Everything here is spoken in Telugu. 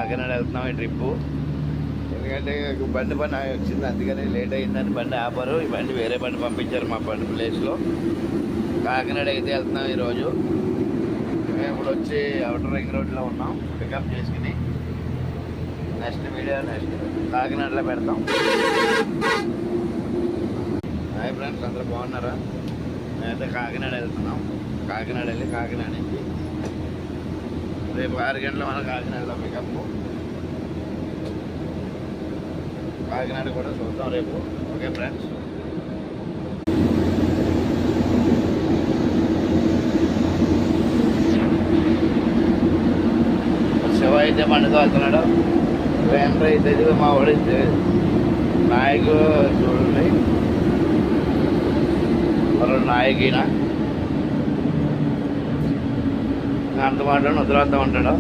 కాకినాడ వెళ్తున్నాం ఈ ట్రిప్పు. ఎందుకంటే బండి పని వచ్చింది, అందుకని లేట్ అయిందని బండి ఆపరు. ఈ బండి వేరే బండి పంపించారు మా బండి ప్లేస్లో. కాకినాడ అయితే వెళ్తున్నాం ఈరోజు. మేము ఇప్పుడు వచ్చి అవుటర్ రింగ్ రోడ్లో ఉన్నాం. పికప్ చేసుకుని నెక్స్ట్ వీడియో నెక్స్ట్ కాకినాడలో పెడతాం. హాయ్ ఫ్రెండ్స్, అందరూ బాగున్నారా? మేమైతే కాకినాడ వెళ్తున్నాం. కాకినాడ వెళ్ళి కాకినాడ నుంచి రేపు 6 గంటల మన కాకినాడలో పికప్. కాకినాడ కూడా చూద్దాం రేపు. Okay friends. శివ అయితే బండితో వెళ్తున్నాడు. వేంద్ర అయితే మా వాడి నాయకు చూడండి, మరో నాయకున అంత మాట్లాడి వదిలేస్తూ ఉంటాడు.